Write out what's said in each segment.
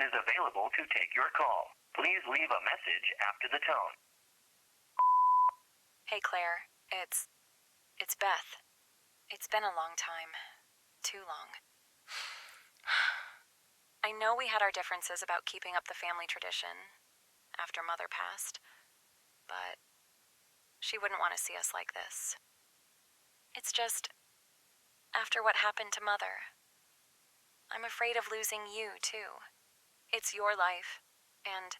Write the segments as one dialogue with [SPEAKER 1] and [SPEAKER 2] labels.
[SPEAKER 1] is available to take your call. Please leave a message after the tone.
[SPEAKER 2] Hey Claire, it's Beth. It's been a long time. Too long. I know we had our differences about keeping up the family tradition after Mother passed, but she wouldn't want to see us like this. It's just, after what happened to Mother, I'm afraid of losing you, too. It's your life, and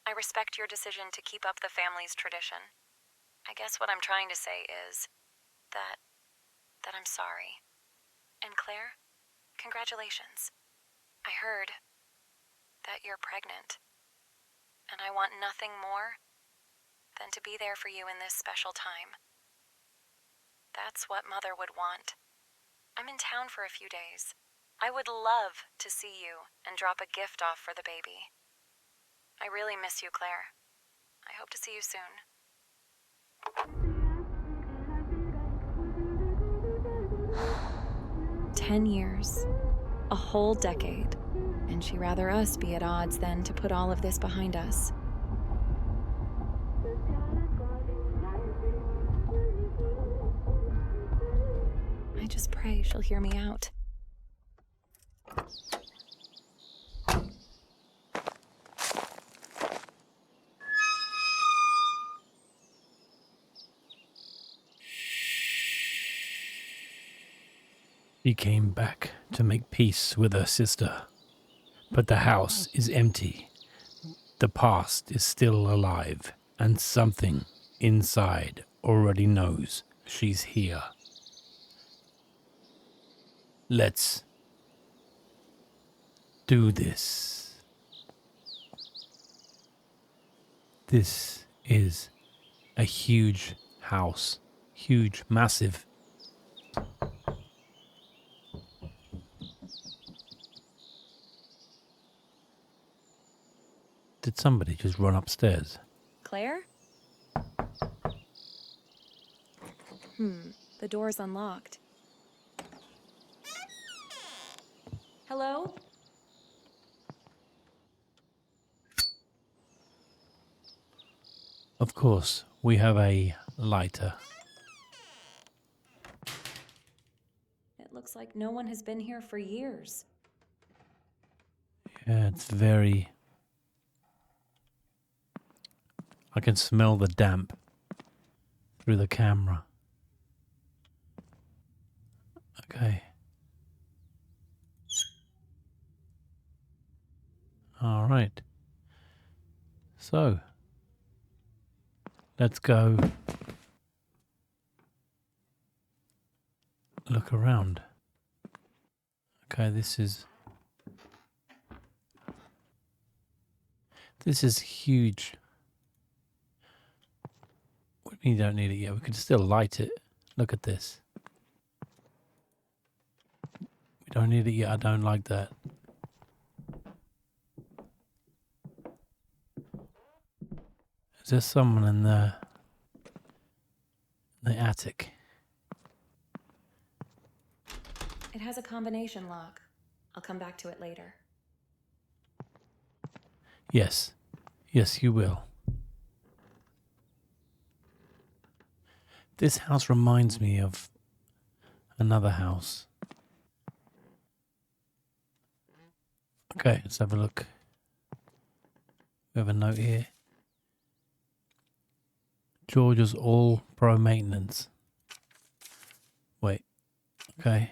[SPEAKER 2] I respect your decision to keep up the family's tradition. I guess what I'm trying to say is that I'm sorry. And Claire, congratulations. I heard that you're pregnant, and I want nothing more than to be there for you in this special time. That's what Mother would want. I'm in town for a few days. I would love to see you and drop a gift off for the baby. I really miss you, Claire. I hope to see you soon. 10 years. A whole decade. And she'd rather us be at odds than to put all of this behind us. I just pray she'll hear me out.
[SPEAKER 3] She came back to make peace with her sister. But the house is empty. The past is still alive, and something inside already knows she's here. Let's do this. This is a huge house. Huge, massive. Did somebody just run upstairs?
[SPEAKER 2] Claire? The door's unlocked. Hello?
[SPEAKER 3] Of course, we have a lighter.
[SPEAKER 2] It looks like no one has been here for years.
[SPEAKER 3] Yeah, it's very... I can smell the damp through the camera. Okay. All right. So, let's go look around. Okay, this is huge. We don't need it yet. We can still light it. Look at this. We don't need it yet. I don't like that. Is there someone in the attic?
[SPEAKER 2] It has a combination lock. I'll come back to it later.
[SPEAKER 3] Yes. Yes, you will. This house reminds me of another house. Okay, let's have a look. We have a note here. Georgia's all pro maintenance. Wait. Okay.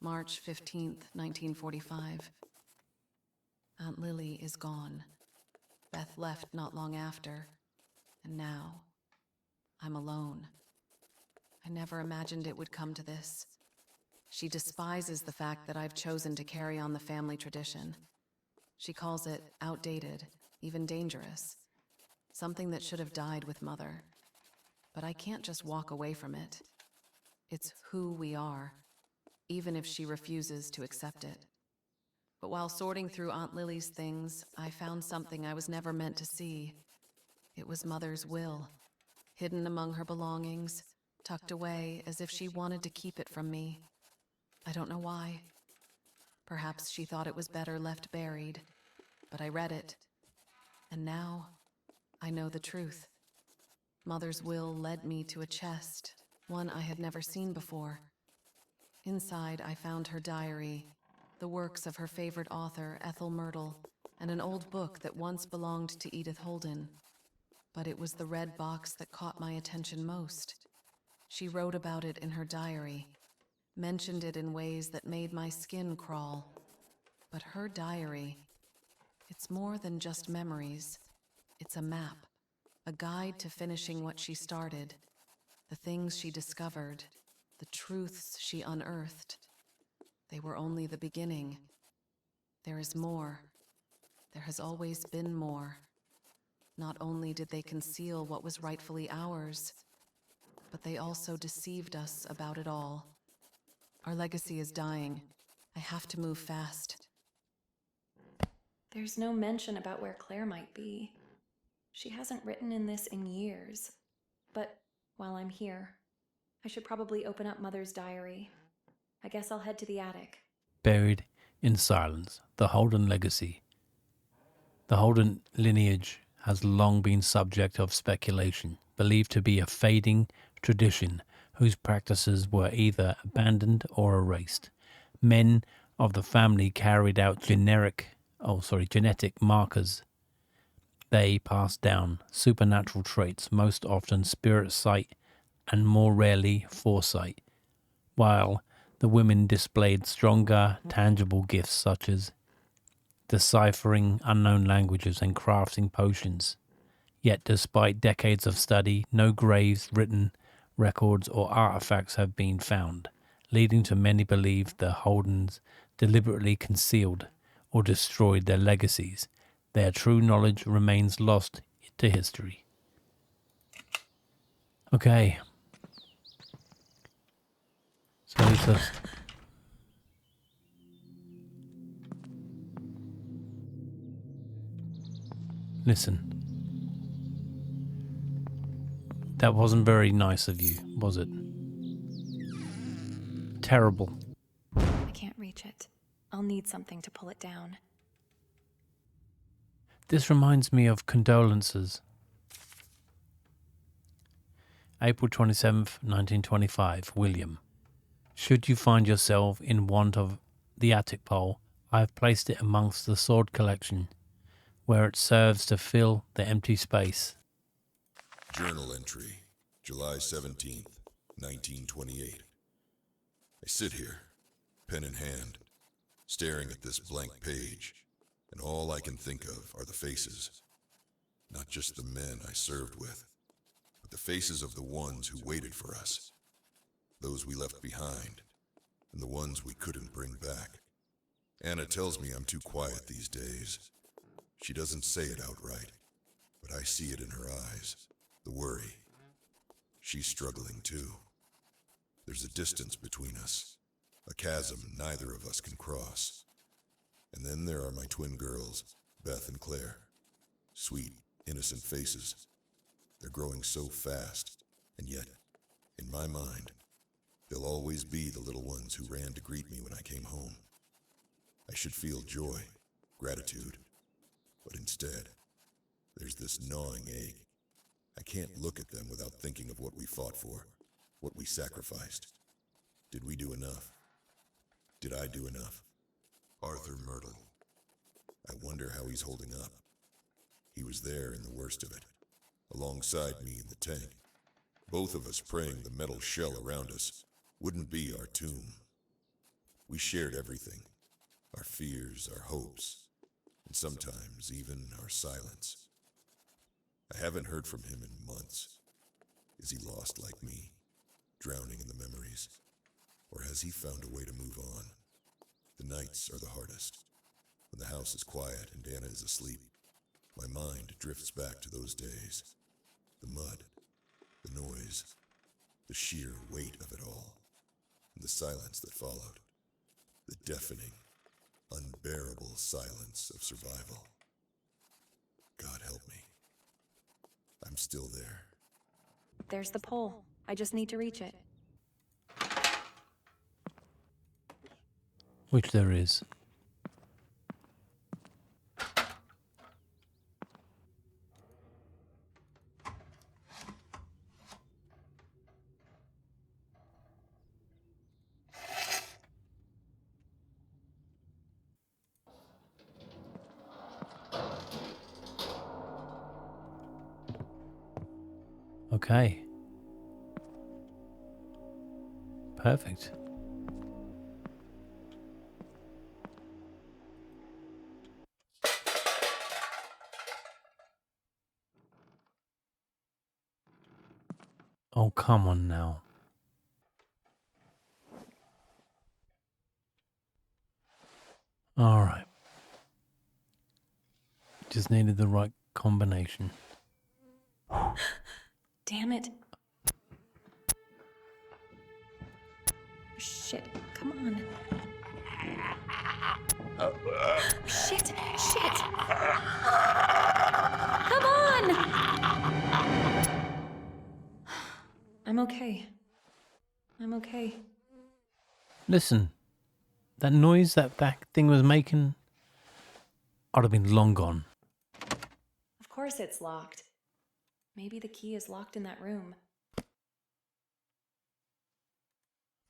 [SPEAKER 4] March 15th, 1945. Aunt Lily is gone. Beth left not long after, and now I'm alone. I never imagined it would come to this. She despises the fact that I've chosen to carry on the family tradition. She calls it outdated, even dangerous. Something that should have died with Mother. But I can't just walk away from it. It's who we are, even if she refuses to accept it. But while sorting through Aunt Lily's things, I found something I was never meant to see. It was Mother's will, hidden among her belongings, tucked away as if she wanted to keep it from me. I don't know why. Perhaps she thought it was better left buried, but I read it. And now, I know the truth. Mother's will led me to a chest, one I had never seen before. Inside, I found her diary, the works of her favorite author, Ethel, and an old book that once belonged to Edith Holden. But it was the red box that caught my attention most. She wrote about it in her diary, mentioned it in ways that made my skin crawl. But her diary, it's more than just memories. It's a map, a guide to finishing what she started, the things she discovered, the truths she unearthed. They were only the beginning. There is more. There has always been more. Not only did they conceal what was rightfully ours, but they also deceived us about it all. Our legacy is dying. I have to move fast.
[SPEAKER 2] There's no mention about where Claire might be. She hasn't written in this in years. But while I'm here, I should probably open up Mother's diary. I guess I'll head to the attic.
[SPEAKER 3] Buried in silence, the Holden legacy. The Holden lineage has long been subject of speculation, believed to be a fading tradition whose practices were either abandoned or erased. Men of the family carried out genetic markers. They passed down supernatural traits, most often spirit sight and more rarely foresight, while the women displayed stronger, tangible gifts such as deciphering unknown languages and crafting potions. Yet despite decades of study, no graves, written records or artifacts have been found, leading to many believe the Holdens deliberately concealed or destroyed their legacies. Their true knowledge remains lost to history. Okay. So it's just... Listen. That wasn't very nice of you, was it? Terrible.
[SPEAKER 2] I can't reach it. I'll need something to pull it down.
[SPEAKER 3] This reminds me of condolences. April 27th, 1925, William. Should you find yourself in want of the attic pole, I have placed it amongst the sword collection, where it serves to fill the empty space.
[SPEAKER 5] Journal entry, July 17th, 1928. I sit here, pen in hand, staring at this blank page, and all I can think of are the faces. Not just the men I served with, but the faces of the ones who waited for us. Those we left behind, and the ones we couldn't bring back. Anna tells me I'm too quiet these days. She doesn't say it outright, but I see it in her eyes. The worry. She's struggling too. There's a distance between us, a chasm neither of us can cross. And then there are my twin girls, Beth and Claire. Sweet, innocent faces. They're growing so fast, and yet, in my mind, they'll always be the little ones who ran to greet me when I came home. I should feel joy, gratitude, but instead, there's this gnawing ache. I can't look at them without thinking of what we fought for, what we sacrificed. Did we do enough? Did I do enough? Arthur Myrtle. I wonder how he's holding up. He was there in the worst of it, alongside me in the tank. Both of us praying the metal shell around us wouldn't be our tomb. We shared everything, our fears, our hopes, and sometimes even our silence. I haven't heard from him in months. Is he lost like me, drowning in the memories? Or has he found a way to move on? The nights are the hardest. When the house is quiet and Anna is asleep, my mind drifts back to those days. The mud, the noise, the sheer weight of it all, and the silence that followed. The deafening, unbearable silence of survival. God help me. I'm still there.
[SPEAKER 2] There's the pole. I just need to reach it.
[SPEAKER 3] Which there is. Okay. Perfect. Oh, come on now. All right. Just needed the right combination.
[SPEAKER 2] Damn it. Shit, come on. Shit. Come on! I'm okay.
[SPEAKER 3] Listen, that noise that thing was making, I'd have been long gone.
[SPEAKER 2] Of course it's locked. Maybe the key is locked in that room.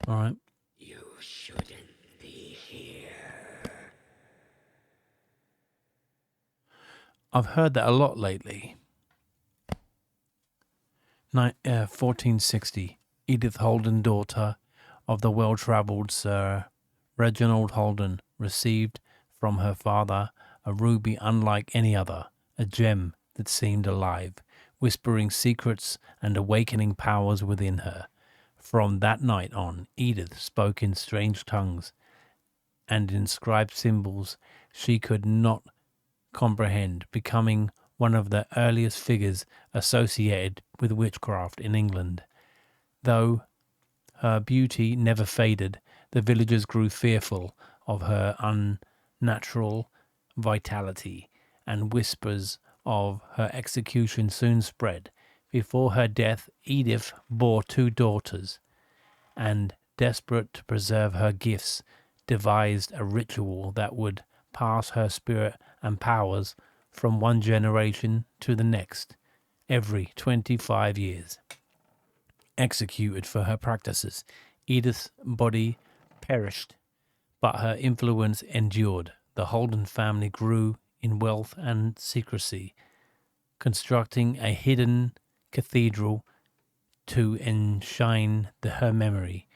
[SPEAKER 3] All right.
[SPEAKER 6] You shouldn't be here.
[SPEAKER 3] I've heard that a lot lately. 1460. Edith Holden, daughter of the well-travelled Sir Reginald Holden, received from her father a ruby unlike any other, a gem that seemed alive, whispering secrets and awakening powers within her. From that night on, Edith spoke in strange tongues and inscribed symbols she could not comprehend, becoming one of the earliest figures associated with witchcraft in England. Though her beauty never faded, the villagers grew fearful of her unnatural vitality, and whispers of her execution soon spread. Before her death, Edith bore 2 daughters, and, desperate to preserve her gifts, devised a ritual that would pass her spirit and powers from one generation to the next, every 25 years. Executed for her practices, Edith's body perished, but her influence endured. The Holden family grew in wealth and secrecy, constructing a hidden cathedral to enshrine her memory,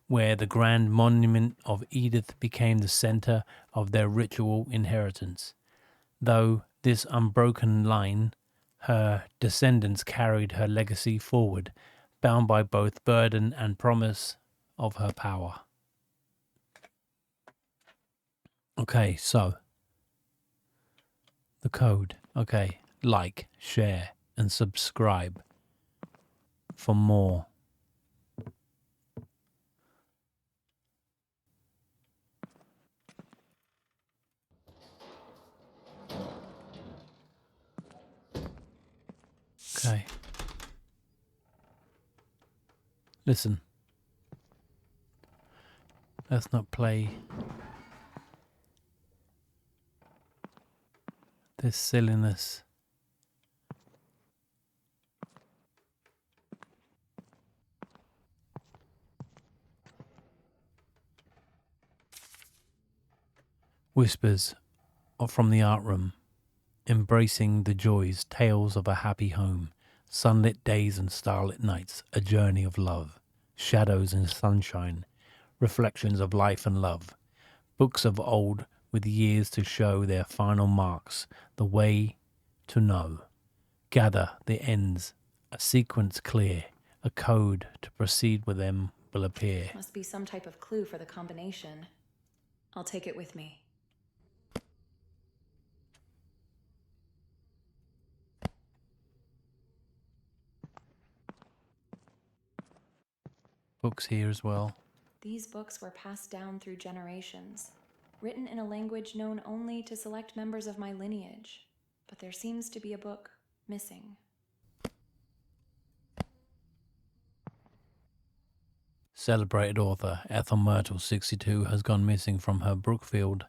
[SPEAKER 3] where the grand monument of Edith became the center of their ritual inheritance. Though this unbroken line, her descendants carried her legacy forward, bound by both burden and promise of her power. Okay, so the code. Okay, like, share, and subscribe for more. Okay. Listen. Let's not play this silliness. Whispers from the art room, embracing the joys, tales of a happy home, sunlit days and starlit nights, a journey of love, shadows and sunshine, reflections of life and love, books of old with years to show their final marks, the way to know. Gather the ends, a sequence clear, a code to proceed with them will appear.
[SPEAKER 2] Must be some type of clue for the combination. I'll take it with me.
[SPEAKER 3] Books here as well.
[SPEAKER 2] These books were passed down through generations, written in a language known only to select members of my lineage. But there seems to be a book missing.
[SPEAKER 3] Celebrated author Ethel Myrtle, 62, has gone missing from her Brookfield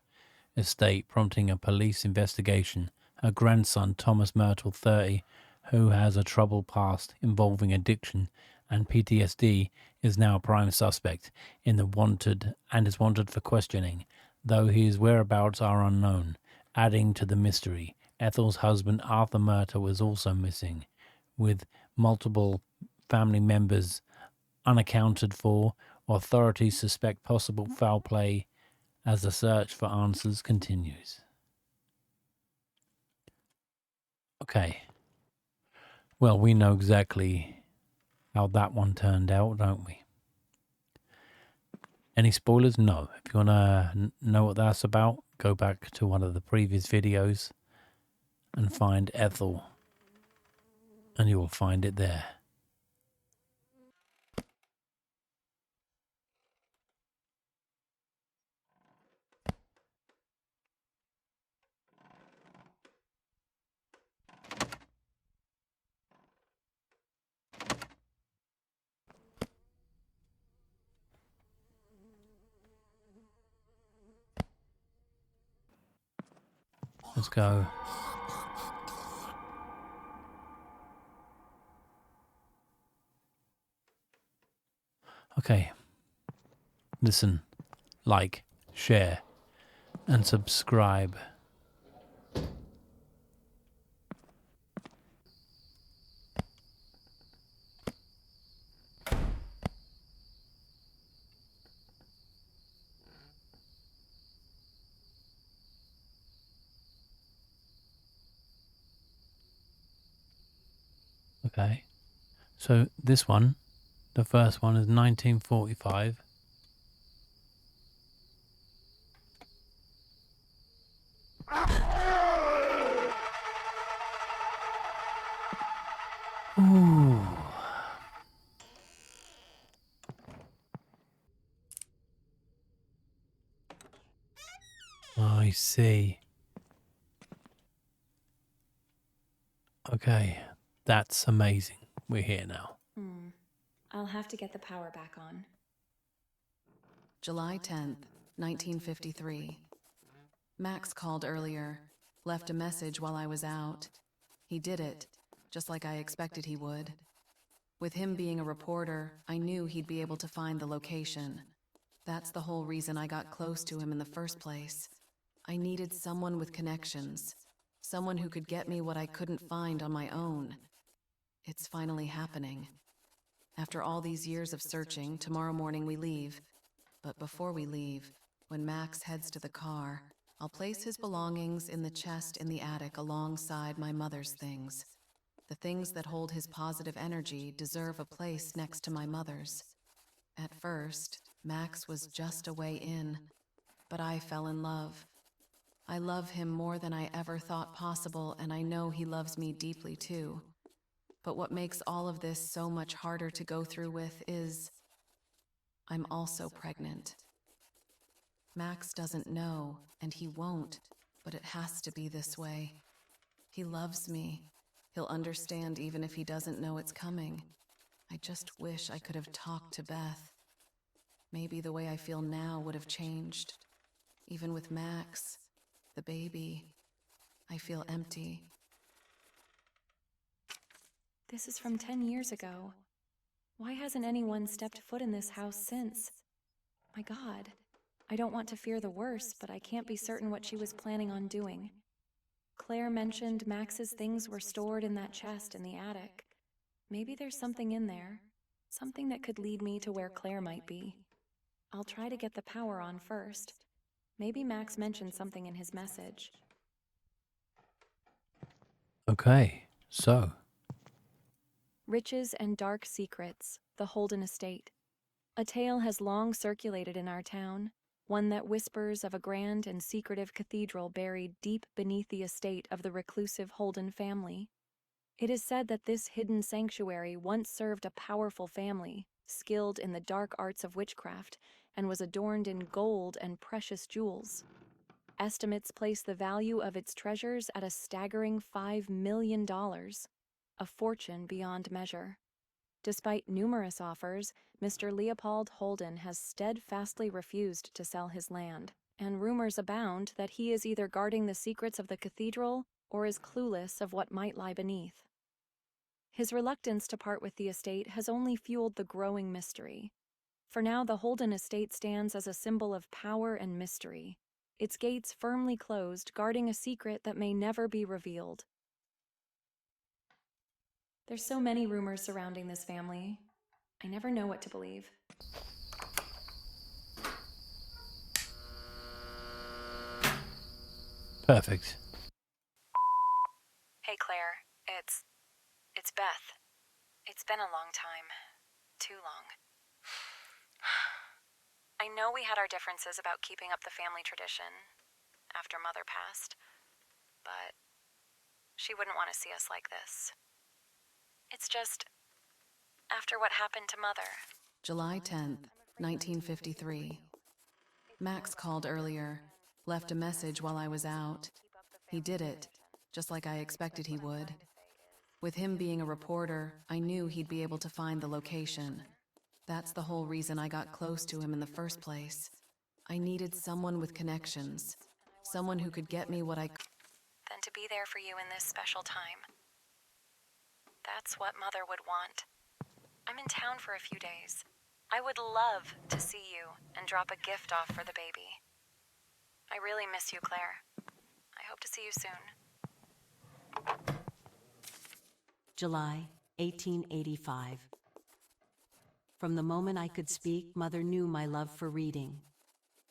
[SPEAKER 3] estate, prompting a police investigation. Her grandson, Thomas Myrtle, 30, who has a troubled past involving addiction and PTSD, is now a prime suspect in the wanted and is wanted for questioning, though his whereabouts are unknown. Adding to the mystery, Ethel's husband, Arthur Myrtle, is also missing, with multiple family members unaccounted for. Authorities suspect possible foul play as the search for answers continues. Okay. Well, we know exactly how that one turned out, don't we? Any spoilers? No. If you want to know what that's about, go back to one of the previous videos and find Ethel, and you will find it there. Let's go. Okay. Listen, like, share, and subscribe. Okay. So this one, the first one is 1945. Ooh. I see. Okay, that's amazing. We're here now.
[SPEAKER 2] I'll have to get the power back on.
[SPEAKER 4] July 10th, 1953. Max called earlier, left a message while I was out. He did it, just like I expected he would. With him being a reporter, I knew he'd be able to find the location. That's the whole reason I got close to him in the first place. I needed someone with connections, someone who could get me what I couldn't find on my own. It's finally happening. After all these years of searching, tomorrow morning we leave. But before we leave, when Max heads to the car, I'll place his belongings in the chest in the attic alongside my mother's things. The things that hold his positive energy deserve a place next to my mother's. At first, Max was just a way in, but I fell in love. I love him more than I ever thought possible, and I know he loves me deeply too. But what makes all of this so much harder to go through with is I'm also pregnant. Max doesn't know, and he won't, but it has to be this way. He loves me. He'll understand even if he doesn't know it's coming. I just wish I could have talked to Beth. Maybe the way I feel now would have changed. Even with Max, the baby, I feel empty.
[SPEAKER 2] This is from 10 years ago. Why hasn't anyone stepped foot in this house since? My God. I don't want to fear the worst, but I can't be certain what she was planning on doing. Claire mentioned Max's things were stored in that chest in the attic. Maybe there's something in there. Something that could lead me to where Claire might be. I'll try to get the power on first. Maybe Max mentioned something in his message.
[SPEAKER 3] Okay, so.
[SPEAKER 2] Riches and Dark Secrets, the Holden Estate. A tale has long circulated in our town, one that whispers of a grand and secretive cathedral buried deep beneath the estate of the reclusive Holden family. It is said that this hidden sanctuary once served a powerful family, skilled in the dark arts of witchcraft, and was adorned in gold and precious jewels. Estimates place the value of its treasures at a staggering $5 million, a fortune beyond measure. Despite numerous offers, Mr. Leopold Holden has steadfastly refused to sell his land, and rumors abound that he is either guarding the secrets of the cathedral or is clueless of what might lie beneath. His reluctance to part with the estate has only fueled the growing mystery. For now, the Holden estate stands as a symbol of power and mystery, its gates firmly closed, guarding a secret that may never be revealed. There's so many rumors surrounding this family. I never know what to believe.
[SPEAKER 3] Perfect.
[SPEAKER 2] Hey Claire, it's Beth. It's been a long time. Too long. I know we had our differences about keeping up the family tradition after Mother passed, but she wouldn't want to see us like this. It's just after what happened to Mother.
[SPEAKER 4] July 10th, 1953. Max called earlier, left a message while I was out. He did it, just like I expected he would. With him being a reporter, I knew he'd be able to find the location. That's the whole reason I got close to him in the first place. I needed someone with connections, someone who could get me what I could.
[SPEAKER 2] Than to be there for you in this special time. That's what Mother would want. I'm in town for a few days. I would love to see you and drop a gift off for the baby. I really miss you, Claire. I hope to see you soon.
[SPEAKER 7] July 1885. From the moment I could speak, Mother knew my love for reading.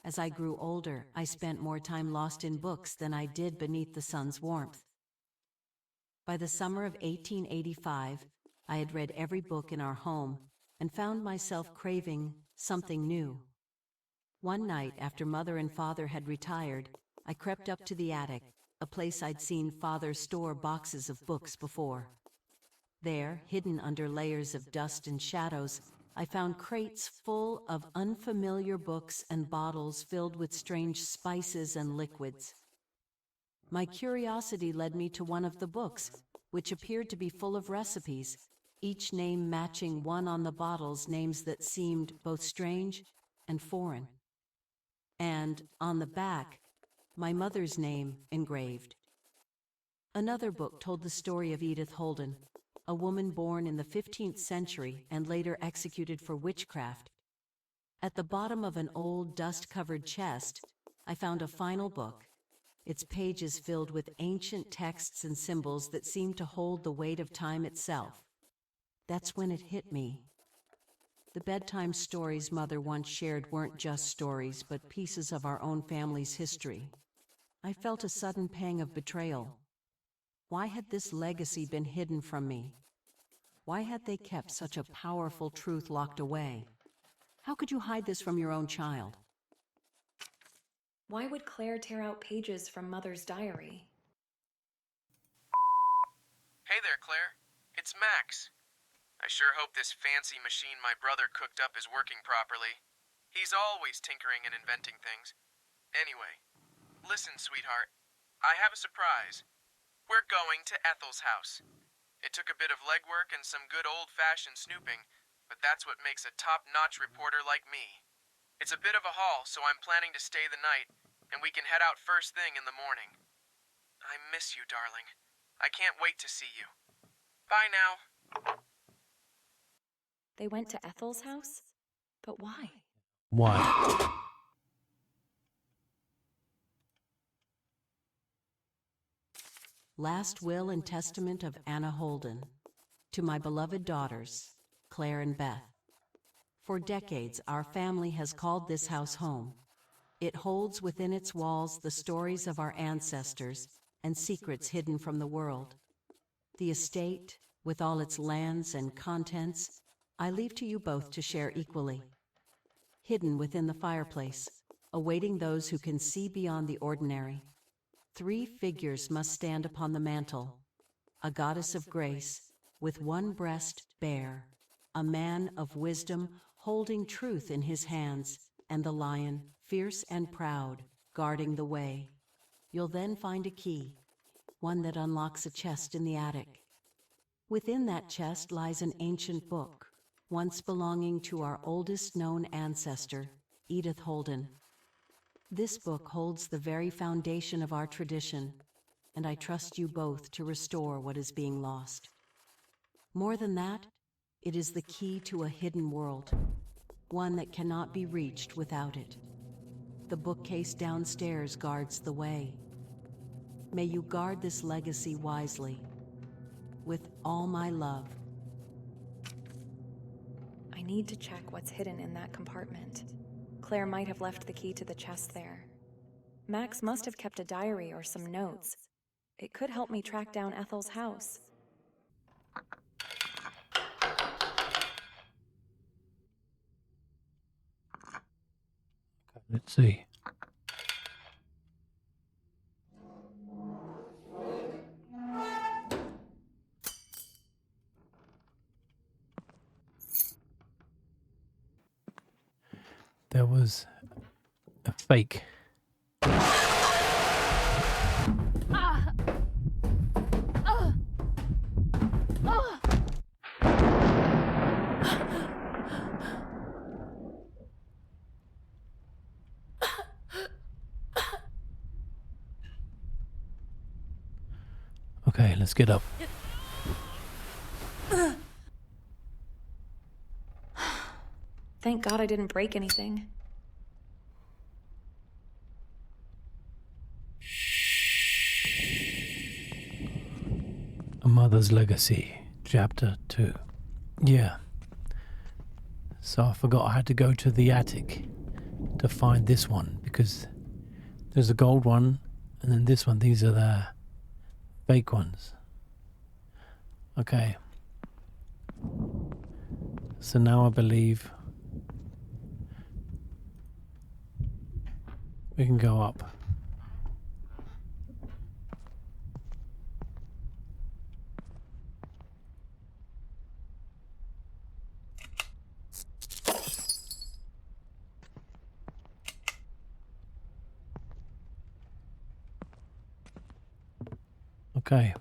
[SPEAKER 7] As I grew older, I spent more time lost in books than I did beneath the sun's warmth. By the summer of 1885, I had read every book in our home and found myself craving something new. One night, after Mother and Father had retired, I crept up to the attic, a place I'd seen Father store boxes of books before. There, hidden under layers of dust and shadows, I found crates full of unfamiliar books and bottles filled with strange spices and liquids. My curiosity led me to one of the books, which appeared to be full of recipes, each name matching one on the bottles, names that seemed both strange and foreign. And, on the back, my mother's name engraved. Another book told the story of Edith Holden, a woman born in the 15th century and later executed for witchcraft. At the bottom of an old, dust-covered chest, I found a final book, its pages filled with ancient texts and symbols that seemed to hold the weight of time itself. That's when it hit me. The bedtime stories Mother once shared weren't just stories, but pieces of our own family's history. I felt a sudden pang of betrayal. Why had this legacy been hidden from me? Why had they kept such a powerful truth locked away? How could you hide this from your own child?
[SPEAKER 2] Why would Claire tear out pages from Mother's diary?
[SPEAKER 8] Hey there, Claire. It's Max. I sure hope this fancy machine my brother cooked up is working properly. He's always tinkering and inventing things. Anyway, listen, sweetheart. I have a surprise. We're going to Ethel's house. It took a bit of legwork and some good old-fashioned snooping, but that's what makes a top-notch reporter like me. It's a bit of a haul, so I'm planning to stay the night, and we can head out first thing in the morning. I miss you, darling. I can't wait to see you. Bye now.
[SPEAKER 2] They went to Ethel's house? But why?
[SPEAKER 3] What?
[SPEAKER 7] Last will and testament of Anna Holden. To my beloved daughters, Claire and Beth. For decades, our family has called this house home. It holds within its walls the stories of our ancestors and secrets hidden from the world. The estate, with all its lands and contents, I leave to you both to share equally. Hidden within the fireplace, awaiting those who can see beyond the ordinary. 3 figures must stand upon the mantle. A goddess of grace, with one breast bare, a man of wisdom holding truth in his hands, and the lion, fierce and proud, guarding the way. You'll then find a key, one that unlocks a chest in the attic. Within that chest lies an ancient book, once belonging to our oldest known ancestor, Edith Holden. This book holds the very foundation of our tradition, and I trust you both to restore what is being lost. More than that, it is the key to a hidden world, one that cannot be reached without it. The bookcase downstairs guards the way. May you guard this legacy wisely, with all my love.
[SPEAKER 2] I need to check what's hidden in that compartment. Claire might have left the key to the chest there. Max must have kept a diary or some notes. It could help me track down Ethel's house.
[SPEAKER 3] Let's see. There was a fake. Okay, let's get up.
[SPEAKER 2] Thank God I didn't break anything.
[SPEAKER 3] A Mother's Legacy, Chapter 2. Yeah. So I forgot I had to go to the attic to find this one, because there's a gold one and then this one. These are the fake ones. Okay. So now I believe we can go up. Okay.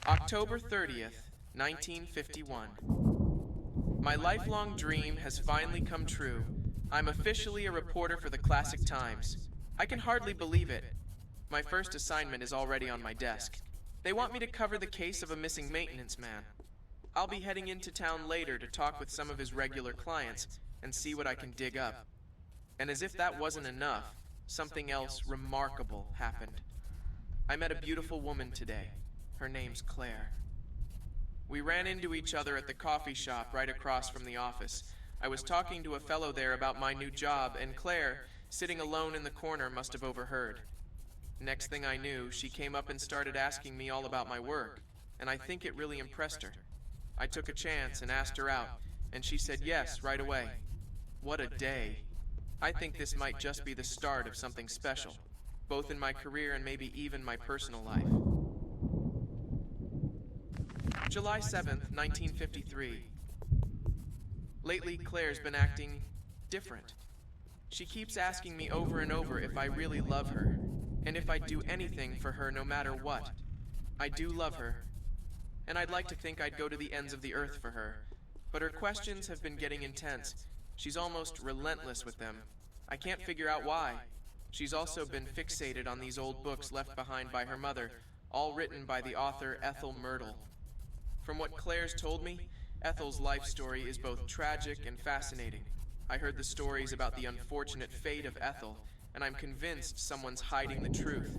[SPEAKER 8] October 30th, 1951. My lifelong dream has finally come true. I'm officially a reporter for the Classic Times. I can hardly believe it. My first assignment is already on my desk. They want me to cover the case of a missing maintenance man. I'll be heading into town later to talk with some of his regular clients and see what I can dig up. And as if that wasn't enough, something else remarkable happened. I met a beautiful woman today. Her name's Claire. We ran into each other at the coffee shop right across from the office. I was talking to a fellow there about my new job, and Claire, sitting alone in the corner, must have overheard. Next thing I knew, she came up and started asking me all about my work, and I think it really impressed her. I took a chance and asked her out, and she said yes right away. What a day. I think this might just be the start of something special, both in my career and maybe even my personal life. July 7th, 1953. Lately, Claire's been acting different. She keeps asking me over and over if I really love her, and if I'd do anything for her no matter what. I do love her, and I'd like to think I'd go to the ends of the earth for her, but her questions have been getting intense. She's almost relentless with them. I can't figure out why. She's also been fixated on these old books left behind by her mother, all written by the author Ethel Myrtle. From what Claire's told me, Ethel's life story is both tragic and fascinating. I heard the stories about the unfortunate fate of Ethel, and I'm convinced someone's hiding the truth.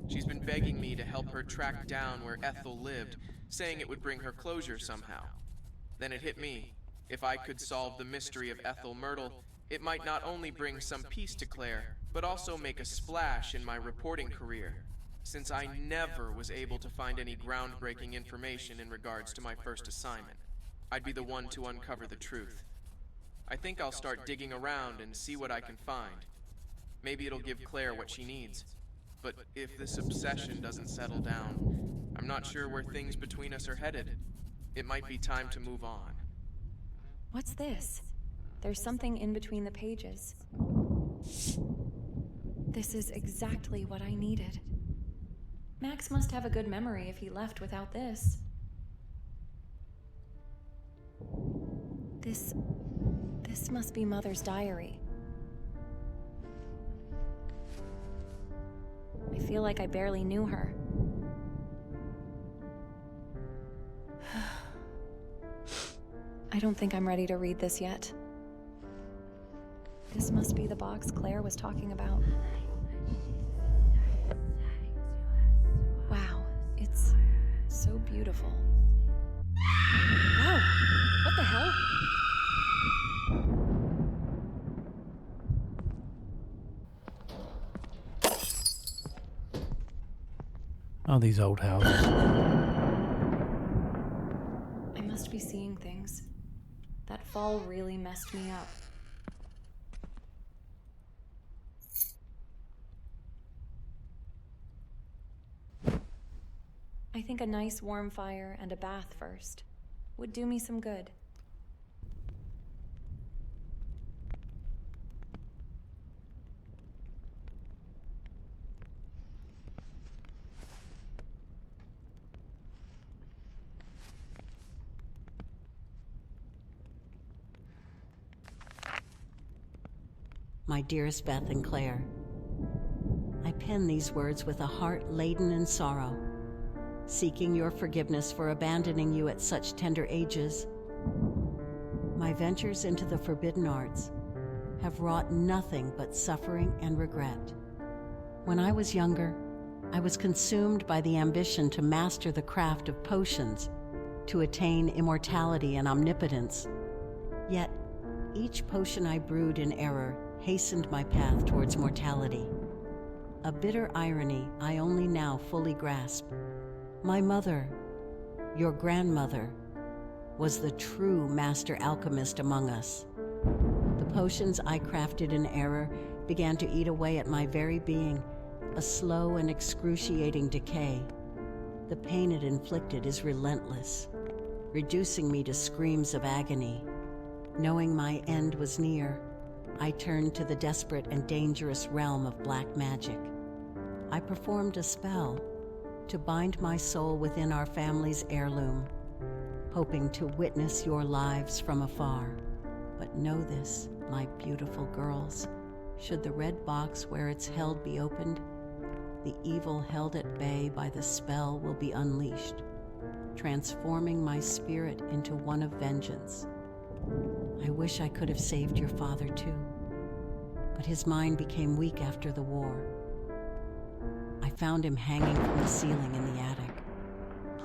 [SPEAKER 8] She's been begging me to help her track down where Ethel lived, saying it would bring her closure somehow. Then it hit me. If I could solve the mystery of Ethel Myrtle, it might not only bring some peace to Claire, but also make a splash in my reporting career, since I never was able to find any groundbreaking information in regards to my first assignment. I'd be the one to uncover the truth. I think I'll start digging around and see what I can find. Maybe it'll give Claire what she needs. But if this obsession doesn't settle down, I'm not sure where things between us are headed. It might be time to move on.
[SPEAKER 2] What's this? There's something in between the pages. This is exactly what I needed. Max must have a good memory if he left without this. This must be Mother's diary. I feel like I barely knew her. I don't think I'm ready to read this yet. This must be the box Claire was talking about. Wow, it's so beautiful. Whoa! What the hell?
[SPEAKER 3] Oh, these old houses.
[SPEAKER 2] I must be seeing things. That fall really messed me up. I think a nice warm fire and a bath first would do me some good.
[SPEAKER 7] My dearest Beth and Claire, I pen these words with a heart laden in sorrow, seeking your forgiveness for abandoning you at such tender ages. My ventures into the forbidden arts have wrought nothing but suffering and regret. When I was younger, I was consumed by the ambition to master the craft of potions, to attain immortality and omnipotence. Yet, each potion I brewed in error hastened my path towards mortality. A bitter irony I only now fully grasp. My mother, your grandmother, was the true master alchemist among us. The potions I crafted in error began to eat away at my very being, a slow and excruciating decay. The pain it inflicted is relentless, reducing me to screams of agony. Knowing my end was near, I turned to the desperate and dangerous realm of black magic. I performed a spell to bind my soul within our family's heirloom, hoping to witness your lives from afar. But know this, my beautiful girls, should the red box where it's held be opened, the evil held at bay by the spell will be unleashed, transforming my spirit into one of vengeance. I wish I could have saved your father too, but his mind became weak after the war. I found him hanging from the ceiling in the attic.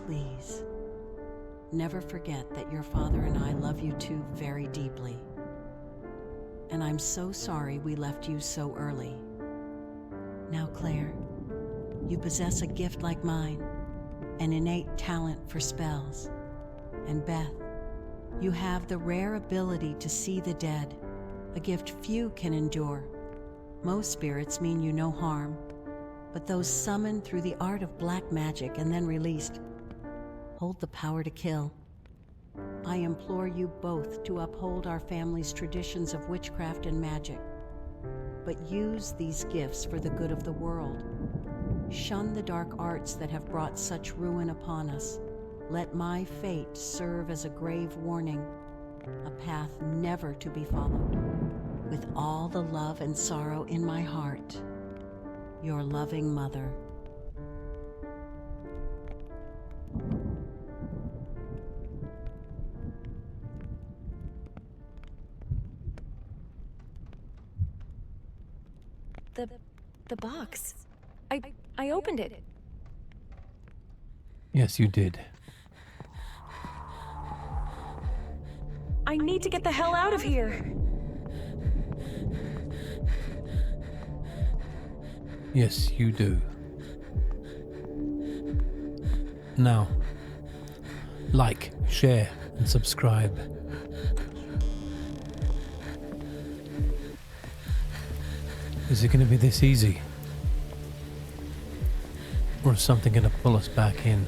[SPEAKER 7] Please, never forget that your father and I love you too very deeply. And I'm so sorry we left you so early. Now, Claire, you possess a gift like mine, an innate talent for spells. And Beth, you have the rare ability to see the dead, a gift few can endure. Most spirits mean you no harm, but those summoned through the art of black magic and then released hold the power to kill. I implore you both to uphold our family's traditions of witchcraft and magic, but use these gifts for the good of the world. Shun the dark arts that have brought such ruin upon us. Let my fate serve as a grave warning, a path never to be followed. With all the love and sorrow in my heart, your loving mother.
[SPEAKER 2] The box. I opened it.
[SPEAKER 3] Yes, you did.
[SPEAKER 2] I need to get the hell out of here.
[SPEAKER 3] Yes, you do. Now, like, share, and subscribe. Is it going to be this easy? Or is something going to pull us back in?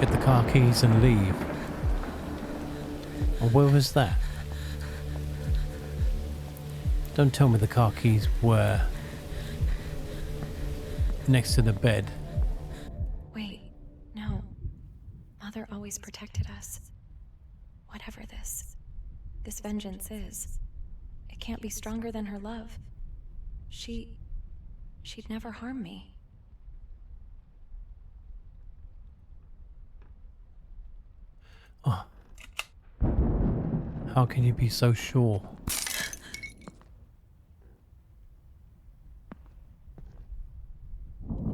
[SPEAKER 3] Get the car keys and leave. Or where was that? Don't tell me the car keys were next to the bed.
[SPEAKER 2] Wait, no. Mother always protected us. Whatever this vengeance is, it can't be stronger than her love. She'd never harm me.
[SPEAKER 3] Oh. How can you be so sure?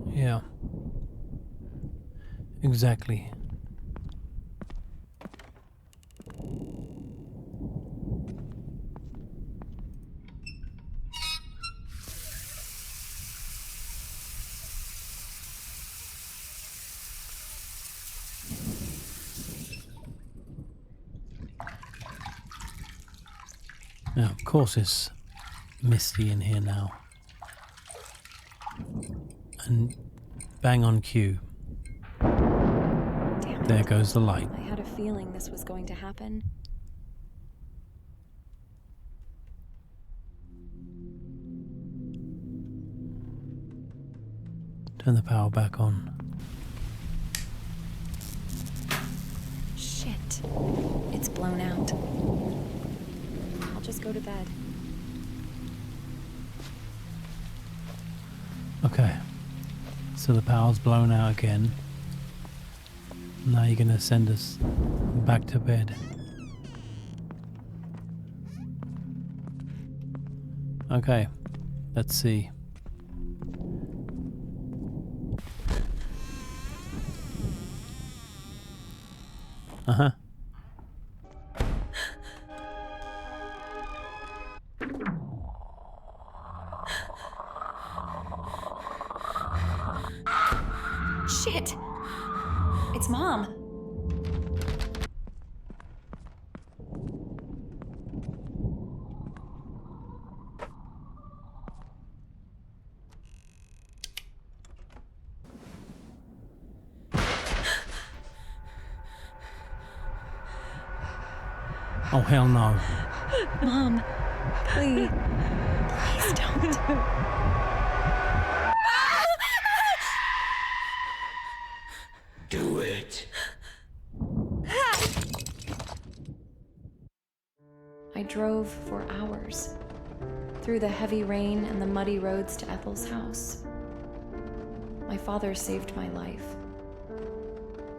[SPEAKER 3] Yeah. Exactly. Now, of course, it's misty in here now. And bang on cue.
[SPEAKER 2] Damn it.
[SPEAKER 3] There goes the light.
[SPEAKER 2] I had a feeling this was going to happen.
[SPEAKER 3] Turn the power back on.
[SPEAKER 2] Shit. It's blown out. I'll just go to bed.
[SPEAKER 3] Okay. So the power's blown out again. Now you're gonna send us back to bed. Okay. Let's see. Uh-huh.
[SPEAKER 2] Shit! It's Mom.
[SPEAKER 3] Oh, hell no.
[SPEAKER 2] Mom, please. Please don't.
[SPEAKER 6] Do it.
[SPEAKER 2] I drove for hours through the heavy rain and the muddy roads to Ethel's house. My father saved my life.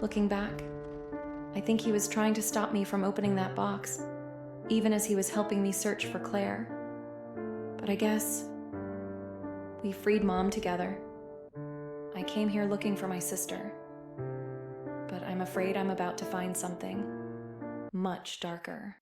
[SPEAKER 2] Looking back, I think he was trying to stop me from opening that box, even as he was helping me search for Claire. But I guess we freed Mom together. I came here looking for my sister, but I'm afraid I'm about to find something much darker.